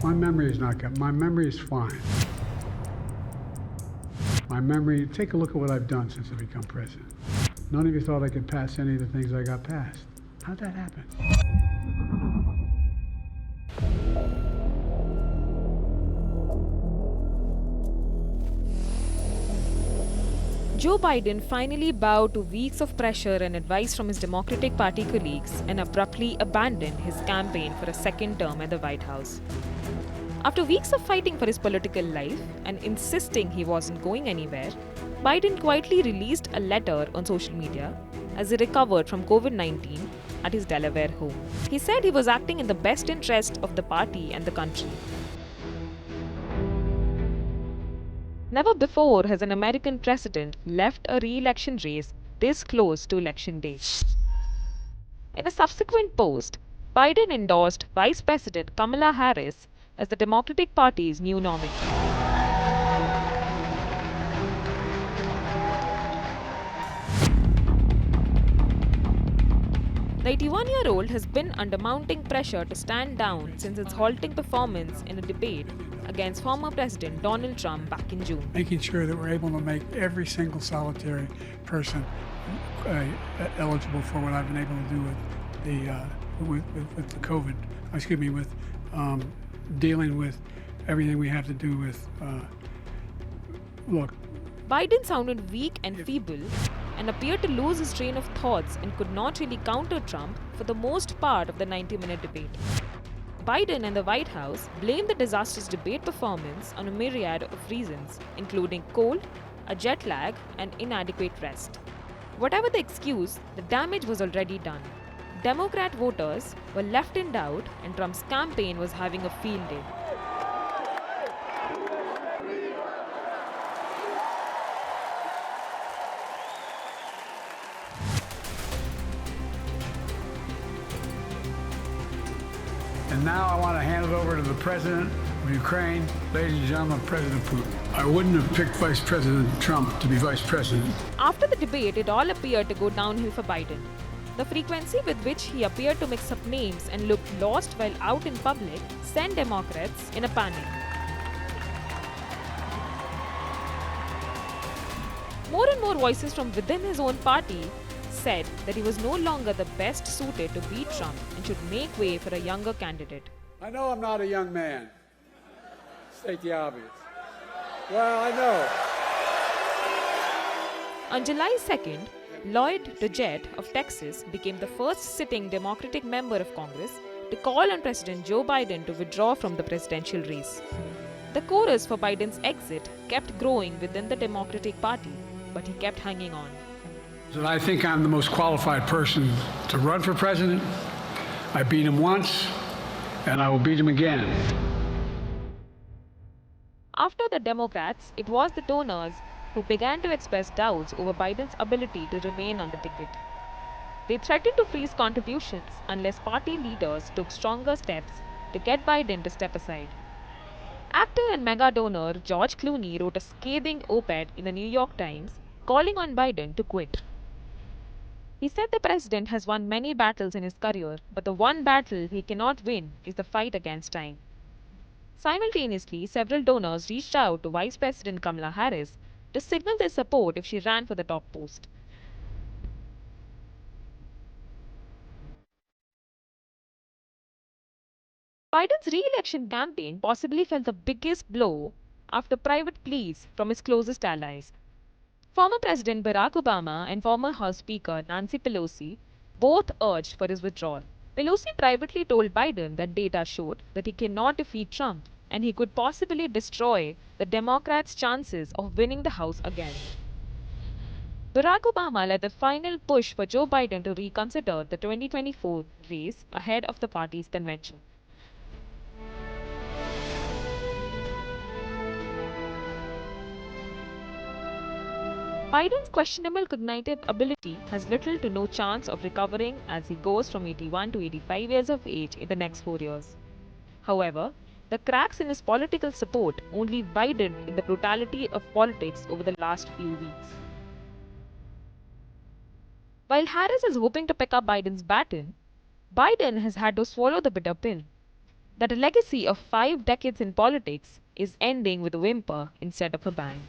My memory is not good. My memory is fine. My memory, take a look at what I've done since I've become president. None of you thought I could pass any of the things I got passed. How'd that happen? Joe Biden finally bowed to weeks of pressure and advice from his Democratic Party colleagues and abruptly abandoned his campaign for a second term at the White House. After weeks of fighting for his political life and insisting he wasn't going anywhere, Biden quietly released a letter on social media as he recovered from COVID-19 at his Delaware home. He said he was acting in the best interest of the party and the country. Never before has an American president left a re-election race this close to election day. In a subsequent post, Biden endorsed Vice President Kamala Harris as the Democratic Party's new nominee. The 81-year-old has been under mounting pressure to stand down since its halting performance in a debate against former President Donald Trump back in June. Making sure that we're able to make every single solitary person eligible for what I've been able to do with the COVID. With dealing with everything we have to do with. Look. Biden sounded weak and feeble and appeared to lose his train of thoughts and could not really counter Trump for the most part of the 90-minute debate. Biden and the White House blamed the disastrous debate performance on a myriad of reasons, including cold, a jet lag, and inadequate rest. Whatever the excuse, the damage was already done. Democrat voters were left in doubt, and Trump's campaign was having a field day. And now I want to hand it over to the President of Ukraine, ladies and gentlemen, President Putin. I wouldn't have picked Vice President Trump to be Vice President. After the debate, it all appeared to go downhill for Biden. The frequency with which he appeared to mix up names and looked lost while out in public sent Democrats in a panic. More and more voices from within his own party said that he was no longer the best suited to beat Trump and should make way for a younger candidate. I know I'm not a young man. State the obvious. Well, I know. On July 2nd, Lloyd Doggett of Texas became the first sitting Democratic member of Congress to call on President Joe Biden to withdraw from the presidential race. The chorus for Biden's exit kept growing within the Democratic Party, but he kept hanging on. I think I'm the most qualified person to run for president. I beat him once, and I will beat him again. After the Democrats, it was the donors who began to express doubts over Biden's ability to remain on the ticket. They threatened to freeze contributions unless party leaders took stronger steps to get Biden to step aside. Actor and mega donor George Clooney wrote a scathing op-ed in the New York Times calling on Biden to quit. He said the president has won many battles in his career, but the one battle he cannot win is the fight against time. Simultaneously, several donors reached out to Vice President Kamala Harris to signal their support if she ran for the top post. Biden's re-election campaign possibly felt the biggest blow after private pleas from his closest allies. Former President Barack Obama and former House Speaker Nancy Pelosi both urged for his withdrawal. Pelosi privately told Biden that data showed that he cannot defeat Trump and he could possibly destroy the Democrats' chances of winning the House again. Barack Obama led the final push for Joe Biden to reconsider the 2024 race ahead of the party's convention. Biden's questionable cognitive ability has little to no chance of recovering as he goes from 81 to 85 years of age in the next 4 years. However, the cracks in his political support only widened in the brutality of politics over the last few weeks. While Harris is hoping to pick up Biden's baton, Biden has had to swallow the bitter pill. that a legacy of 5 decades in politics is ending with a whimper instead of a bang.